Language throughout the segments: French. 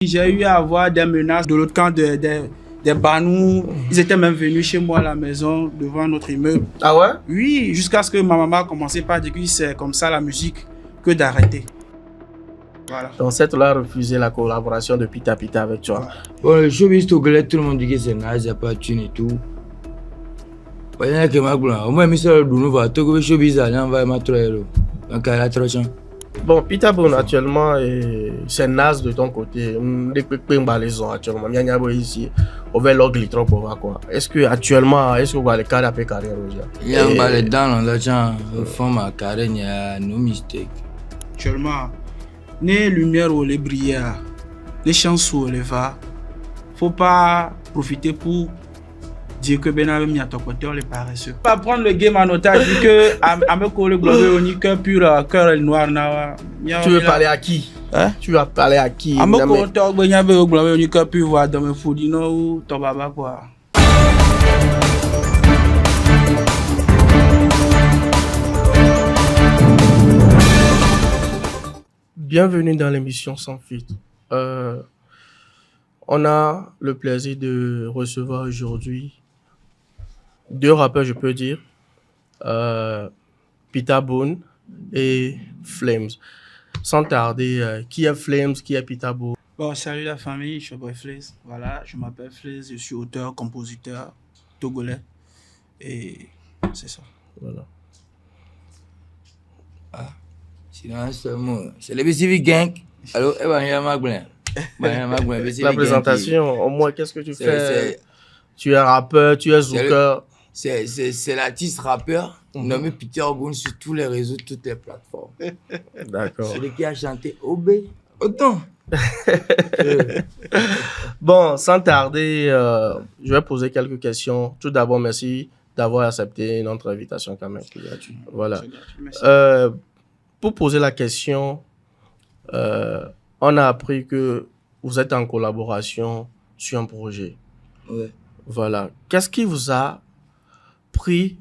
J'ai eu à avoir des menaces de l'autre camp des Banous. Ils étaient même venus chez moi à la maison, devant notre immeuble. Ah ouais? Oui, jusqu'à ce que ma maman a commencé par dire que c'est comme ça la musique que d'arrêter. Voilà. Donc, cette là a refusé la collaboration de Pita Pita avec toi. Bon, le showbiz togolais, tout le monde dit que c'est naze, il n'y a pas de thune et tout. Il y a que ma blanc. Au moins, je suis là, Togo showbiz, on va mettre le. Donc, elle a trop de chance. Bon, Pita Boone, actuellement, c'est naze de ton côté. Actuellement, ici, on va l'orgue trop pour quoi. Est-ce que actuellement, est-ce que vous avez le carrière après carrière aujourd'hui? Il y a un balai dans le temps, au fond, ma carrière, il n'y a no mistake. Actuellement, les lumières ou les brillères, les chansons, les va, faut pas profiter pour dire que Benabe mis à ton côté, on les paresseux. Pas prendre le game en otage, vu que à me coller globe on y cœur pur, cœur noir. Tu veux parler à qui? Hein? Tu vas parler à qui? À me coller globe on y cœur pur, voir dans mes foudino ou ton baba quoi. Bienvenue dans l'émission Sans Filtre. On a le plaisir de recevoir aujourd'hui deux rappeurs, je peux dire, Pita Boone et Flames. Sans tarder, qui est Flames, qui est Pita Boone? Bon, salut la famille, je suis Boy Flaze. Voilà, je m'appelle Flaze, je suis auteur, compositeur togolais. Et c'est ça. Voilà. Sinon, c'est le BCV Gang. Alors, il y a La présentation, au moins, qu'est-ce que tu fais? Tu es rappeur, tu es zouker. C'est l'artiste rappeur nommé Pita Boone sur tous les réseaux, toutes les plateformes. D'accord. Celui qui a chanté OB, autant. Bon, sans tarder, je vais poser quelques questions. Tout d'abord, merci d'avoir accepté notre invitation quand même. Voilà. Pour poser la question, on a appris que vous êtes en collaboration sur un projet. Ouais. Voilà. Qu'est-ce qui vous a pris?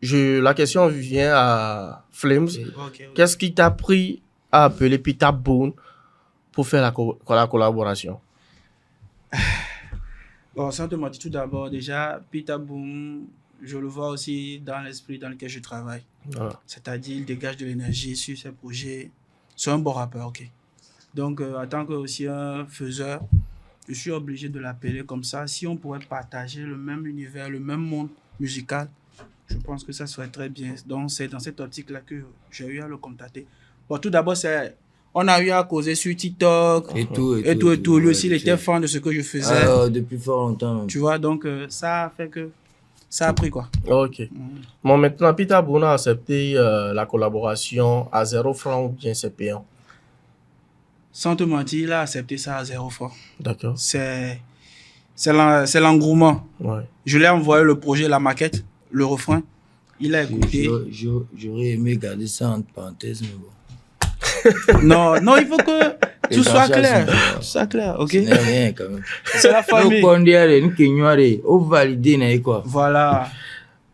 La question vient à Flames. Okay. Qu'est-ce qui t'a pris à appeler Pita Boone pour faire la collaboration? Bon, sans te mentir, tout d'abord, déjà, Pita Boone, je le vois aussi dans l'esprit dans lequel je travaille. Voilà. C'est-à-dire, il dégage de l'énergie sur ses projets. C'est un bon rappeur, ok. Donc, en tant que aussi un faiseur, je suis obligé de l'appeler comme ça. Si on pourrait partager le même univers, le même monde musical, je pense que ça serait très bien. Donc, c'est dans cette optique-là que j'ai eu à le contacter. Bon, tout d'abord, on a eu à causer sur TikTok Et tout. Lui aussi, il était fan de ce que je faisais. Depuis fort longtemps. Même. Tu vois, donc ça a fait que ça a pris quoi. Ok. Bon, maintenant, Pita Boone a accepté la collaboration à 0 francs ou bien c'est payant? Sans te mentir, il a accepté ça à 0 francs. D'accord. C'est l'engouement. Ouais. Je lui ai envoyé le projet, la maquette, le refrain. Il a écouté. J'aurais aimé garder ça entre parenthèses, mais bon. Non, il faut que tout soit clair. Tout soit clair, ok? Ce n'est rien quand même. C'est la famille. Nous valider, quoi. Voilà.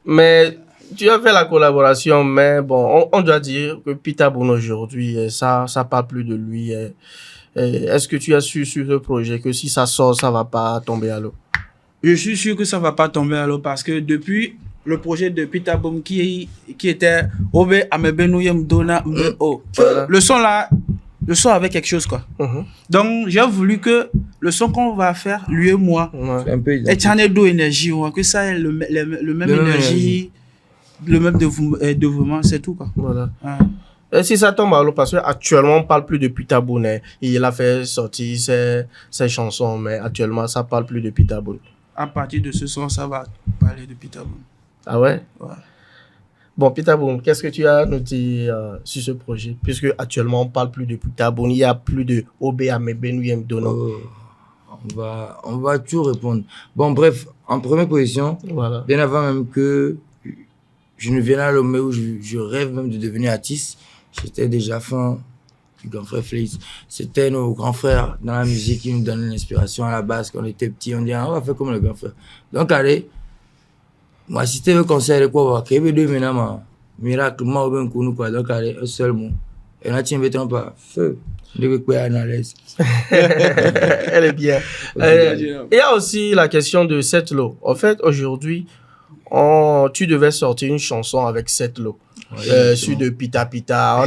Mais tu as fait la collaboration, mais bon, on doit dire que Pita Boone aujourd'hui, ça parle plus de lui. Est-ce que tu as su sur ce projet que si ça sort, ça va pas tomber à l'eau? Je suis sûr que ça va pas tomber à l'eau parce que depuis le projet de Pita Boone qui était Obe Amebenouyem Dona Mbeo, le son avait quelque chose quoi. Donc j'ai voulu que le son qu'on va faire, lui et moi, un peu et d'eau énergie, que ça ait le même énergie, le même dévouement, c'est tout quoi. Voilà. Et si ça tombe à l'eau, parce qu'actuellement on parle plus de Pita Boone, il a fait sortir ses chansons, mais actuellement ça parle plus de Pita Boone. À partir de ce son, ça va parler de Pita Boone. Ah ouais? Ouais. Bon, Pita Boone, qu'est-ce que tu as noté sur ce projet? Puisque actuellement on parle plus de Pita Boone, il n'y a plus de Obe Amebenouyem Dona. On va tout répondre. Bon, bref, en première position, voilà. Bien avant même que je ne vienne à Lomé où je rêve même de devenir artiste, j'étais déjà fan du grand frère Flaze. C'était nos grands frères dans la musique qui nous donnaient l'inspiration à la base. Quand on était petits, on disait on va faire comme le grand frère. Donc, allez, moi, si tu veux conseil de quoi, qu'il y ait deux maintenant, miracle, moi, quoi. Donc, allez, un seul mot, Et là, tu ne me pas. Feu. Elle est bien. Il y a aussi la question de Setlo. En fait, aujourd'hui, tu devais sortir une chanson avec Setlo. Sur de Pita Pita.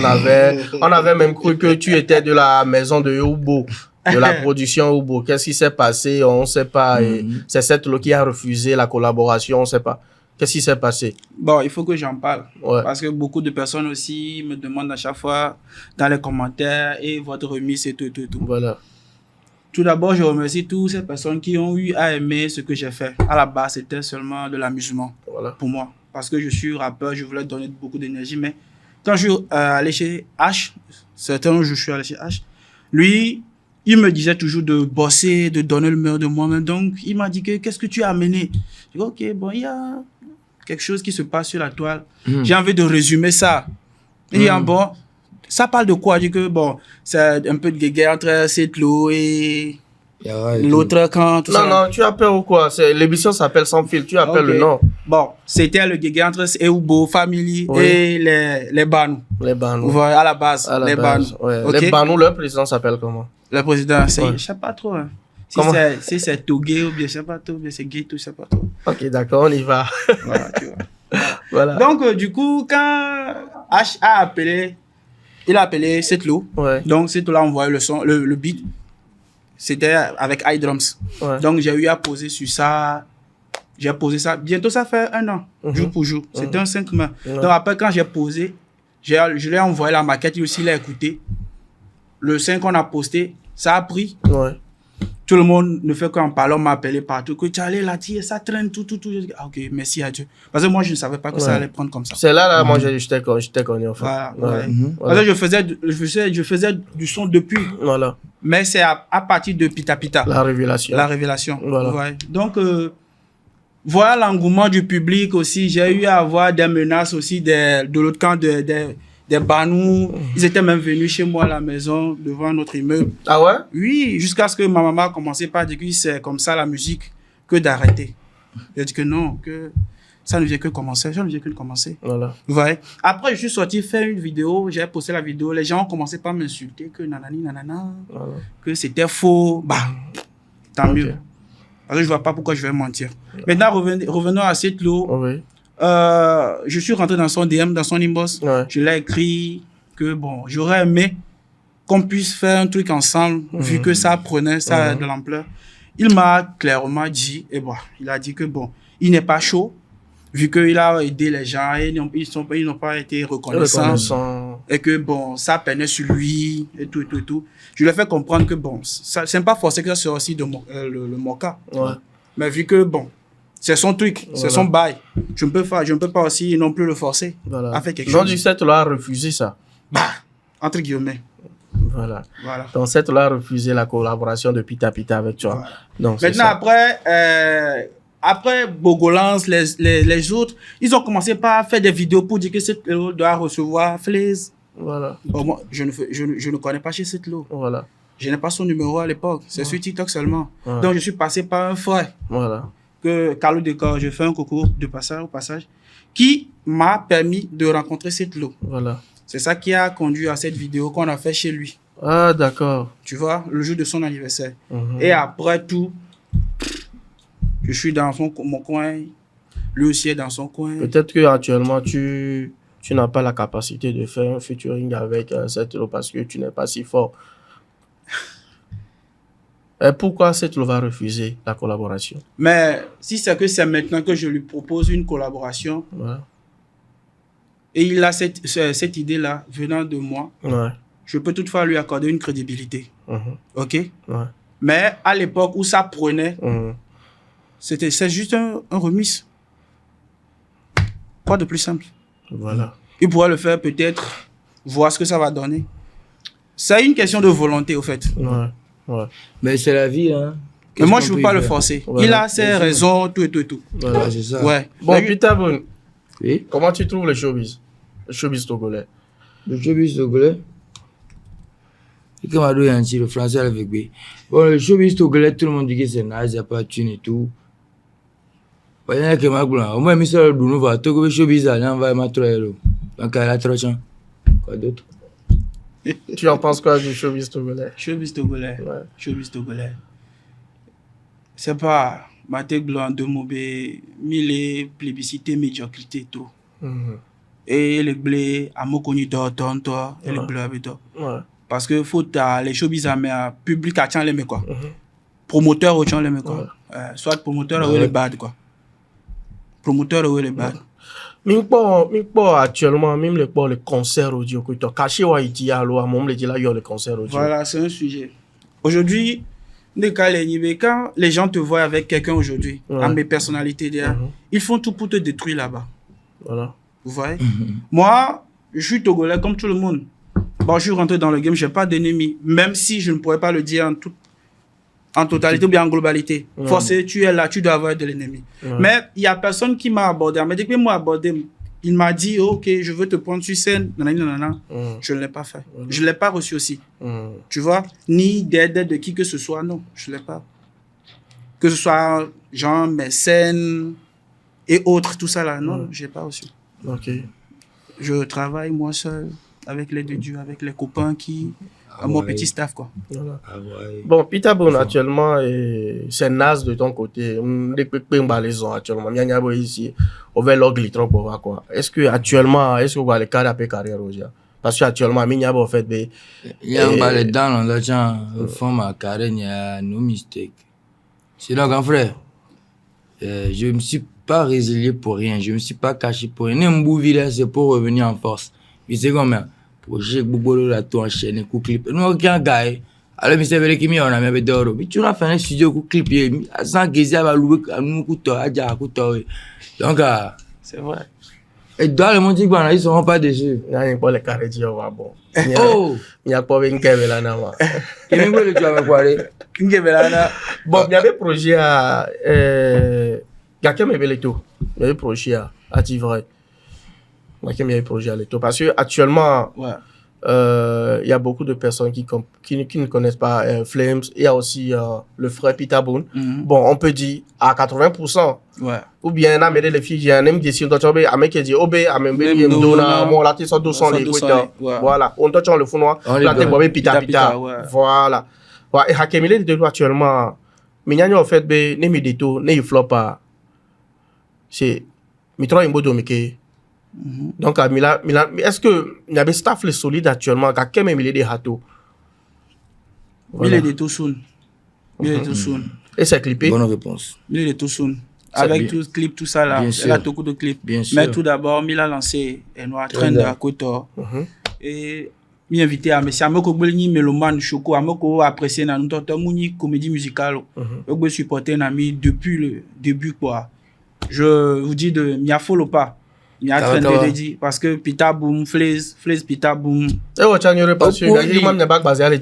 On avait même cru que tu étais de la maison de Ubo, de la production Ubo. Qu'est-ce qui s'est passé? On ne sait pas. Et c'est Setlo qui a refusé la collaboration. On ne sait pas. Qu'est-ce qui s'est passé? Bon, il faut que j'en parle. Ouais. Parce que beaucoup de personnes aussi me demandent à chaque fois dans les commentaires et votre remise et tout. Voilà. Tout d'abord, je remercie toutes ces personnes qui ont eu à aimer ce que j'ai fait. À la base, c'était seulement de l'amusement pour moi. Parce que je suis rappeur, je voulais donner beaucoup d'énergie. Mais quand je suis allé chez H, certains jours, je suis allé chez H, lui, il me disait toujours de bosser, de donner le meilleur de moi-même. Donc, il m'a dit que qu'est-ce que tu as amené? Je dis, ok, bon, il y a quelque chose qui se passe sur la toile. J'ai envie de résumer ça. Il dit, bon, ça parle de quoi? Je dis que, bon, c'est un peu de guéguerre entre Setlo et l'autre camp. Non, tu appelles ou quoi? L'émission s'appelle Sans Fil, tu appelles le nom. Bon, c'était le guéguerre entre Eubo, Family et les Banou. Les Banou. Voilà, à la base, les Banou. Ouais. Okay. Les Banou, leur président s'appelle comment? Le président, je sais pas trop. Hein. Si c'est Togué ou bien je sais pas trop, bien c'est Gato, je sais pas trop. Ok, d'accord, on y va. Voilà, tu vois. Voilà. Donc, du coup, quand H a appelé, il a appelé Setlo. Donc, Setlo a envoyé le beat. C'était avec iDrums. Donc, j'ai eu à poser sur ça. J'ai posé ça. Bientôt, ça fait 1 an, jour pour jour. C'était un 5 mai. Donc, après, quand j'ai posé, je lui ai envoyé la maquette. Lui aussi, il a écouté. Le 5 qu'on a posté, ça a pris. Tout le monde ne fait qu'en parler, on m'a appelé partout. Que tu allais là, ça traîne, tout. Je dis, ok, merci à Dieu. Parce que moi, je ne savais pas que ça allait prendre comme ça. C'est là, moi, je t'ai connu, en fait. Voilà. Parce que je faisais du son depuis. Voilà. Mais c'est à partir de Pita Pita. La révélation. Voilà. Donc, voilà l'engouement du public aussi. J'ai eu à avoir des menaces aussi de l'autre camp des Banou. Ils étaient même venus chez moi à la maison, devant notre immeuble. Ah ouais? Oui, jusqu'à ce que ma maman a commencé par dire que c'est comme ça la musique, que d'arrêter. J'ai dit que non, que ça ne vient que commencer. Ça ne vient que de commencer. Voilà. Vous voyez? Après, je suis sorti faire une vidéo, j'ai posté la vidéo, les gens ont commencé par m'insulter, que nanani, que c'était faux. Bah, tant mieux. Parce que je ne vois pas pourquoi je vais mentir. Maintenant, revenons à Setlo. Je suis rentré dans son DM, dans son inbox. Je l'ai écrit que bon, j'aurais aimé qu'on puisse faire un truc ensemble, vu que ça prenait ça de l'ampleur. Il m'a clairement dit, et bon, il a dit que bon, il n'est pas chaud, vu qu'il a aidé les gens et ils n'ont pas été reconnaissants. Et que bon, ça peinait sur lui et tout. Je lui ai fait comprendre que bon, c'est pas forcé que ça soit aussi le Moka. Mais vu que bon, c'est son truc, c'est son bail. Je ne peux pas aussi non plus le forcer à faire quelque chose. Donc, Setlo a refusé ça. Bah, entre guillemets. Voilà. Donc, Setlo a refusé la collaboration de Pita Pita avec toi. Voilà. Donc, maintenant, après Bogolance, les autres, ils ont commencé par faire des vidéos pour dire que Setlo doit recevoir Flaise. Voilà. Bon, moi, je ne connais pas chez Setlo. Voilà. Je n'ai pas son numéro à l'époque. C'est sur TikTok seulement. Donc, je suis passé par un frère. Voilà. Que Carlo Decor, je fais un concours au passage, qui m'a permis de rencontrer Setlo. Voilà. C'est ça qui a conduit à cette vidéo qu'on a fait chez lui. Ah, d'accord. Tu vois, le jour de son anniversaire. Et après tout, je suis dans mon coin, lui aussi est dans son coin. Peut-être qu'actuellement, tu n'as pas la capacité de faire un featuring avec Setlo parce que tu n'es pas si fort. Pourquoi Setlo va refuser la collaboration? Mais si c'est que c'est maintenant que je lui propose une collaboration, et il a cette idée-là venant de moi, je peux toutefois lui accorder une crédibilité. Ok? Mais à l'époque où ça prenait, c'est juste un remix. Quoi de plus simple? Voilà. Il pourrait le faire peut-être, voir ce que ça va donner. C'est une question de volonté, au fait. Mais c'est la vie, hein. Mais moi, je ne peux pas le forcer. Il a ses raisons, tout. Voilà, c'est ça. Bon, Pita Bon, oui? Comment tu trouves le showbiz? Le showbiz togolais. Le showbiz togolais? C'est comme Ado Yanchi, le français avec B. Bon, le showbiz togolais, tout le monde dit que c'est nice, il n'y a pas de thune et tout. Il y a que ma gloire. Au moins, il y a le showbiz, il y a un showbiz, il y a un showbiz. Donc, il y a trop de quoi d'autre? Tu en penses quoi du showbiz togolais? Showbiz togolais. Ouais. Showbiz togolais. C'est pas Matek Blanc de Mobé, mille plébiscité, médiocrité, tout. Et les blés, à mon connu d'autant, toi, et les bleus avec toi. Parce que faut les showbiz à mes public à tient les mecs quoi. Promoteur au tient les mecs quoi. Soit promoteur ou les bad quoi. Promoteur ou les bad. Mingpo actuellement même les concerts audio que tu as caché ou il dit alors à mon le dit là il y a le concert audio. Voilà, c'est un sujet. Aujourd'hui, quand les gens te voient avec quelqu'un aujourd'hui, à mes personnalités derrière, ils font tout pour te détruire là-bas. Voilà. Vous voyez? Moi, je suis togolais comme tout le monde. Bon, je suis rentré dans le game, je n'ai pas d'ennemis, même si je ne pourrais pas le dire en totalité ou bien en globalité. Forcé, tu es là, tu dois avoir de l'ennemi. Mais il n'y a personne qui m'a abordé. Mais dès que moi abordé, il m'a dit, oh, ok, je veux te prendre sur scène. Nanana. Je ne l'ai pas fait. Je ne l'ai pas reçu aussi. Tu vois? Ni d'aide de qui que ce soit, non, je ne l'ai pas. Que ce soit genre mes scènes et autres, tout ça là, non, je n'ai pas reçu. Ok. Je travaille moi seul, avec l'aide de Dieu, avec les copains qui... mon petit staff, quoi. Voilà. Bon, Peter Boone, actuellement, c'est naze de ton côté. Actuellement, ici, on va l'ogli trop pour quoi. Est-ce que actuellement, est-ce que vous avez le cas d'après carrière aujourd'hui? Parce que actuellement, il y a fait des. Il y a un balai dans le temps, fond ma carrière, il y a no mistake. C'est donc, grand frère, je ne me suis pas résilié pour rien, je ne me suis pas caché pour rien. N'importe c'est pour revenir en force. Mais c'est comme ça. Projet Boubolo la tout enchaîné coup clip nous aucun gars alors mais c'est vrai qu'il on a même d'or mais tu as fait un studio coup clip sans que va louer nous coup toi à coup toi donc c'est vrai et dans le monde ils seront pas déçus il y a pas les carrés dit va bon oh il y a pas une kebela na ma qu'est-ce que tu vas quoi une kebela na bon il y avait projet à quelqu'un me veut tout il y avait projet à Tivray. Parce que actuellement, il y a beaucoup de personnes qui ne connaissent pas Flames. Il y a aussi le frère Peter Boone. Bon, on peut dire à 80%. Ou bien, on a mis les filles, il y a un même décision d'entendre, à mec qui dit, obé, à même bien, on l'a dit, 200 les voilà. On doit le fond noir, la tête, Peter. Voilà. Et Hakemile de actuellement, mais il y a en fait, ne me dit tout, ne flop pas. C'est, mitro imbodo mike. Donc, est-ce qu'il y a des staff solides actuellement? Quel même il est des hâteaux? Il est de tout soon. Et c'est clippé? Bonne réponse. Il est de tout soon. Avec tout le clip, tout ça là. Il a beaucoup de clips. Mais tout d'abord, il a lancé un noir train de Kotor. Et il m'a invité à Messia. Amoko Bolini, Meloman, Choco, Amoko apprécié dans notre comédie musicale. Je vais supporter un ami depuis le début, quoi. Je vous dis de m'y follow pas. Il y a train de dire parce que Peter Boom, Flaze Peter Boom. Et on tient une parce que il m'a pas basé à les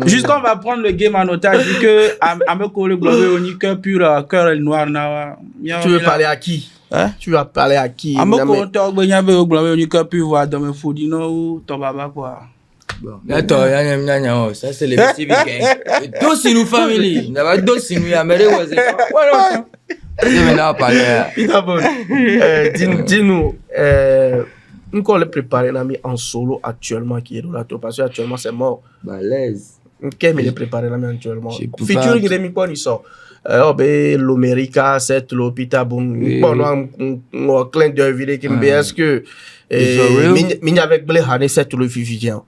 juste qu'on va prendre le game en otage vu que Ameko le globe on que pur cœur noir na. Tu veux parler à qui? Hein? Tu vas parler à qui? Ameko to gbe be globe on que pur voir dans mes foudino ou ton baba quoi. Bon, attends, ça c'est les petits week-ends. Dos si nous famille, n'a pas dos si nous améré ouais. Voilà. Peter Boone, dis-nous, nous qu'on le préparé l'ami en solo actuellement qui est dans la tour parce que actuellement c'est mort. Balèze. Qu'est-ce qu'il est préparé l'ami actuellement? Featuring les mi quoi ils sont. L'América, c'est le Peter Boone. Bon, on clin d'œil vidéo qui me est-ce que mini avec Blé Hané c'est le vivant.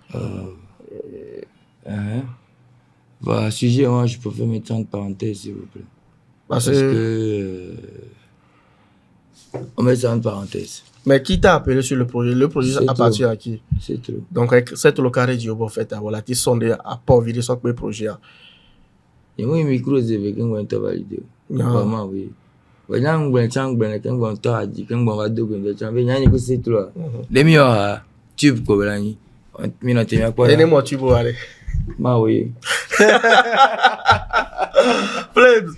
Bah sujet moi je peux faire mes 30 parenthèses s'il vous plaît. Parce que on met ça en parenthèse. Mais qui t'a appelé sur le projet? Le projet appartient à qui? C'est tout. Donc c'est le carré du bon fait voilà tu sondé à pas vider son projet. Et moi micro c'est avec un bon temps validé. Vraiment oui. Voilà on va chang ben quand on t'a dit quand on va dogo de chang ben yani ko c'est tout. Les mieux tube ko belani. Mina te mia quoi. Et moi tu veux aller. Ma oui. Flames.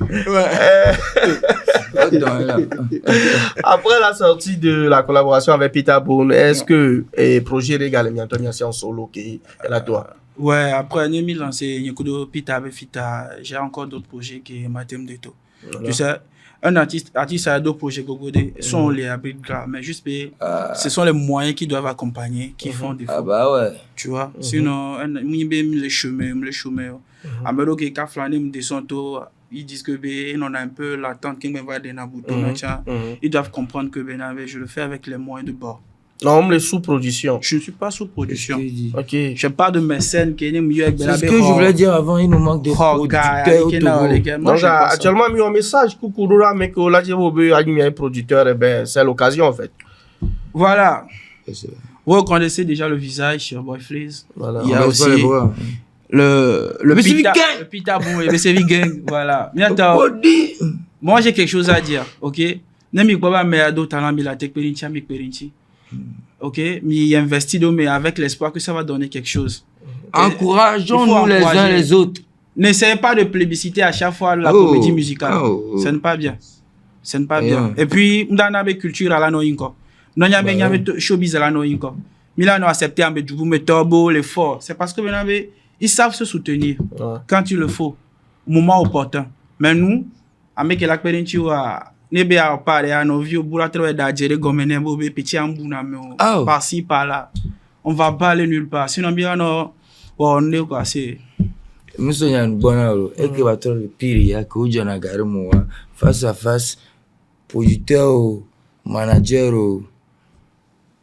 Après la sortie de la collaboration avec Peter Boone, est-ce que le projet légal est en solo qui est là toi? Ouais, après j'ai lancé Peter avec Fita, j'ai encore d'autres projets qui m'attendent de tout. Tu sais, un artiste a d'autres projets Gogodé, sont les abris de gras, mais juste ce sont les moyens qui doivent accompagner, qui font des Ah bah ouais. tu vois. Sinon, les chemins, alors que quand flané me descend ils disent que on a un peu l'attente qui me va donner un bouton, ils doivent comprendre que je le fais avec les moyens de bord. Non, les sous-production. Je ne suis pas sous-production. Ok. Je parle de mécènes qui est mieux avec C'est ce que je voulais dire avant, il nous manque des producteurs au Togo. Donc, actuellement, mis un message, coucou, là, mais que là, j'ai un producteur, et ben, c'est l'occasion, en fait. Voilà. Vous connaissez déjà le visage sur Boy Fleas. Voilà. Il y a aussi le Pita Bon et le Gang. Voilà. Moi, j'ai quelque chose à dire, ok? N'aimez pas mais d'autres talents, mais la technologie, ok, mais investit mais avec l'espoir que ça va donner quelque chose. Encourageons-nous les uns les autres. N'essayez pas de plébisciter à chaque fois la comédie musicale. Ce n'est pas bien. Ce n'est pas bien. Et puis, on a une culture à la noïnko. Non, il y a un showbiz à la noïnko. Milan a accepté un peu de turbo, l'effort. C'est parce que ils savent se soutenir quand il le faut, au moment opportun. Mais nous, avec la pérentie, nebe a parlé à nos vieux boulot d'adjere gomene bobe petit ambuna par-ci par-là, on va pas aller nulle part, sinon bien on est quoi, c'est Monsieur Yann Bonaro et que va le pire ya que uja na gari mo face à face producteur manager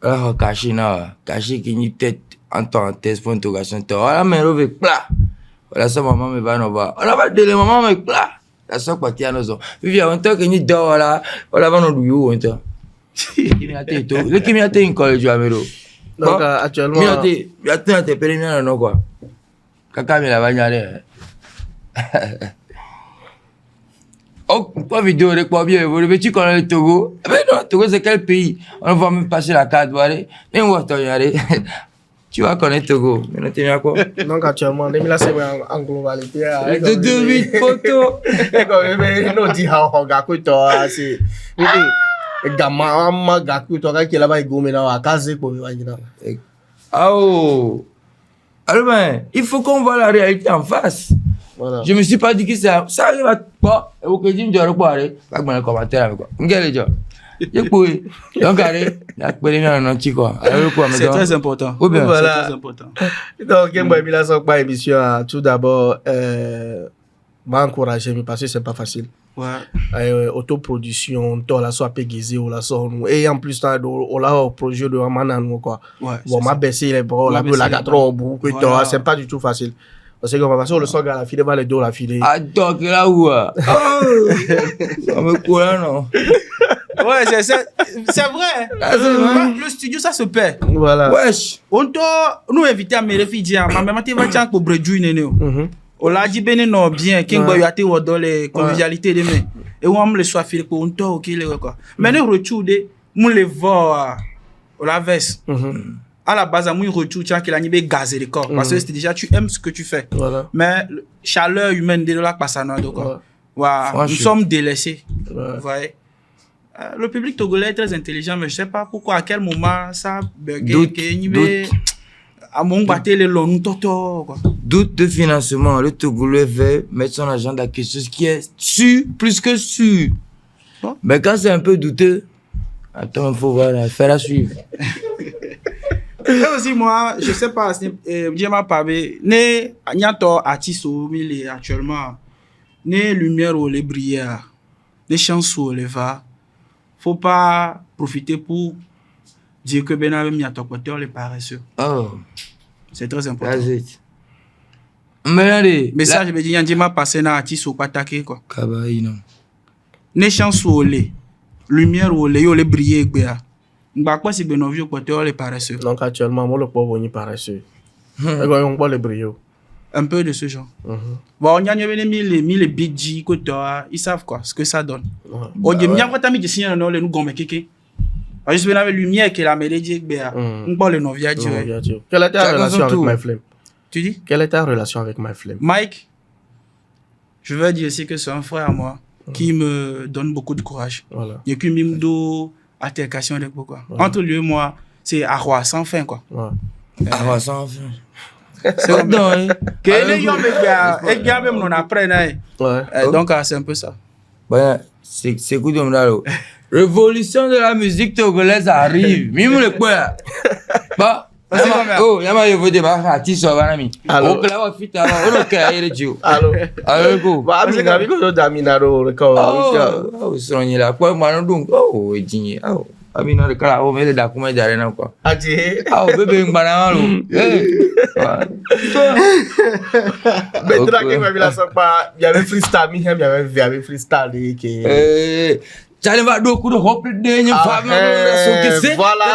ah caché qui ni tête en temps test pour interrogation to voilà mais rove pla voilà ça maman me va no va on va délai maman me pla la soeur partie à nos hommes. Viens, on t'a gagné d'or là. On l'a vendu du haut, on t'a. Le qui m'a été une collège du Amero. Donc, actuellement. Il y a tes périmètres, non, quoi. Kaka, mais la bagnole. Oh, quoi, vidéo, de quoi bien. Vous veux-tu qu'on a le Togo? Mais non, Togo, c'est quel pays? On va même passer la carte, voilà. Mais on va t'en y aller. Tu vas connaître Togo. Mais non, tu viens quoi? Donc, actuellement, là, c'est en globalité. De 2000 photos. Et quand même, nous disons, on a écouté, c'est. Gamma, Gakuto, qui est là-bas, il gomme dans la case pour venir. Ah oh! Alors, ben, il faut qu'on voit la réalité en face. Voilà. Je me suis pas dit que ça arrive à quoi? Et vous que je me dis, je vais regarder. Pas que mon commentaire avec quoi. Quel est le donc, allez, c'est très important. Oui, bien, voilà. C'est très important. Donc, émission, tout d'abord, m'encourager, parce que c'est pas facile. Ouais. Autoproduction, toi, la soit pégizé, ou la soit nous. Et en plus, on a un projet de Ramanan, quoi. Ouais. Bon, m'a baissé les bras, la gâteau au bout, c'est pas du tout facile. Parce que on le sort à la file, va le dos la file. Ah, donc là où? On me coule, non? Ouais, c'est vrai. Le studio, ça se paie. Voilà. Wesh. On doit nous inviter à mes réfugiés. Ma maman, tu vas tiens pour bredouiller, néo. On l'a dit, ben non, bien. Qui va y avoir dans les convivialités de mai. Et on me le soit fait pour on doit, ok, les quoi. Mais nous, retour de, nous les voit au la veste. À la base, moi, retour, tiens, qu'il a nibé gazé le corps. Parce que c'est déjà, tu aimes ce que tu fais. Voilà. Mais chaleur humaine, de là, passe à nous, quoi. Voilà. Nous sommes délaissés. Vous voyez? Le public togolais est très intelligent, mais je sais pas pourquoi, à quel moment ça doute de financement. Le Togolais veut mettre son argent dans quelque chose qui est sûr, plus que sûr. Bon. Mais quand c'est un peu douteux, attends, il faut voir, faire à suivre. Et aussi, moi, je sais pas, j'ai ma parlé, né, n'y a pas artiste au milieu actuellement, né lumière ou les brillères, né chansons les va. Faut pas profiter pour dire que ben avait mis à ton côté les paresseux. Oh. C'est très important. Mais ça je veux dire y a m'a passé na artiste ou pas attaquer quoi. Kabaï non. Ne chance ou les lumière ou les briller gba. Ngba quoi si ben vieux côté les paresseux. Donc actuellement moi le pauvre ni paresseux. On pas les brio. Un peu de ce genre. Bon, on y a mis les big G, ils savent quoi, ce que ça donne. On dit, bien quand tu as mis des signes, on les nous gomme kéké. Je suis avec lumière qui est la mélodie, on parle de nos viages. Quelle est ta relation avec MyFlame? Tu dis? Quelle est ta relation avec MyFlame? Mike, je veux dire aussi que c'est un frère à moi qui me donne beaucoup de courage. Voilà. Il y a qu'une mimdo altercation avec beaucoup. Entre lui et moi, c'est à roi sans fin quoi. À roi sans fin. C'est comme que les gens même non après donc c'est un peu ça. Ouais, c'est quoi comme là? Révolution de la musique togolaise arrive. Mime le quoi? Bah. Oh, yama yo vote ba artiste wa nami. O kla wa fita wa ono ka ere jiu. Allo go. Ba mi na bi ko damina ro ko. Oh, sonye la kwa mano dun. Oh, ejinye. Oh. Abi no kala o mele da kuma jare na kwa. Aje. Ah, bébé ngana lo. Betra que va bila so pa, il y avait freestyle, il y avait freestyle que J'allais voir deux coups de hop de dernier femme voilà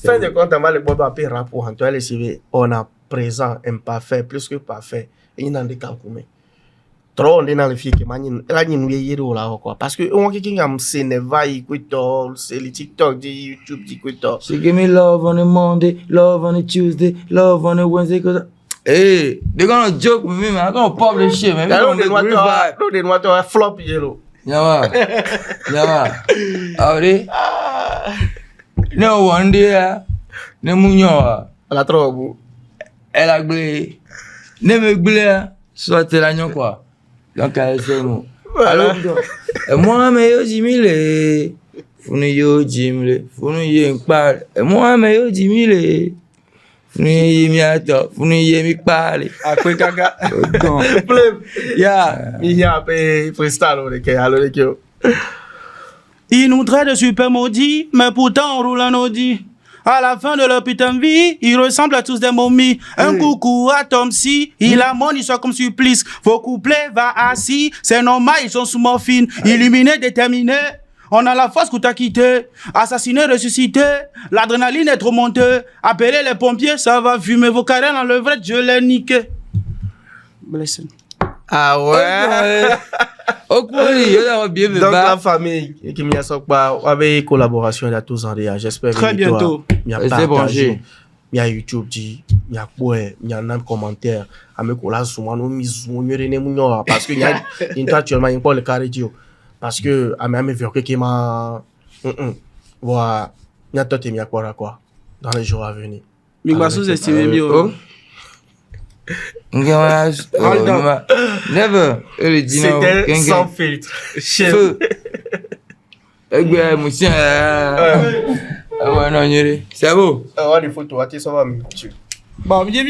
fin de compte mal bon papier rapport en toi les CV on a présent imparfait plus que parfait et il en des calculer trop on est dans les filles que mani la ni nous yero là quoi parce que on qui ngam c'est ne va écouter c'est les TikTok de YouTube d'écouter she give me love on a Monday love on a Tuesday love on a Wednesday. Hey, they're gonna joke with me, man. I'm gonna pop this shit, man. No, they want to flop yellow. Yeah, Audi. No one day, no munyo. La trouble. Elle a glé. Ne me glé, soit l'agnon quoi. Donc, elle sait moi. Alors, moi, mais yo, Jimmy, Funu yo, Jimmy, Funu yo, Nkpal. Moi, mais yo, Jimmy, Funu mi ato, funu mi parle. Akwe kaka. Yeah, il y a un peu freestyle alors que Ils nous traitent de super maudits, mais pourtant on roule en Audi. À la fin de leur putain de vie, ils ressemblent à tous des momies. Un coucou à Tom C, il a mon histoire comme supplice. Vos couplets va assis, c'est normal, ils sont sous morphine. Illuminés, déterminés. On a la force qu'on t'a quitté, assassiné, ressuscité, l'adrénaline est trop montée. Appelez les pompiers, ça va fumer vos carrés dans le vrai, je l'ai niqué. Blessing. Ah ouais. Donc la famille qui m'y a sorti avec collaboration il y a tous en déjà. J'espère très bientôt. Il y a partagé. Il y a YouTube dit, il y a quoi, il y a un commentaire. Avec la souvent nous misons parce que il y a actuellement il pas le carré parce que à même vu que m'a voilà il y a tout mis à quoi dans les jours à venir. Mais pas sous-estimer mieux. Never. C'était sans filtre. Feu. C'est beau. On a des photos, ça va mieux. Bon, bien.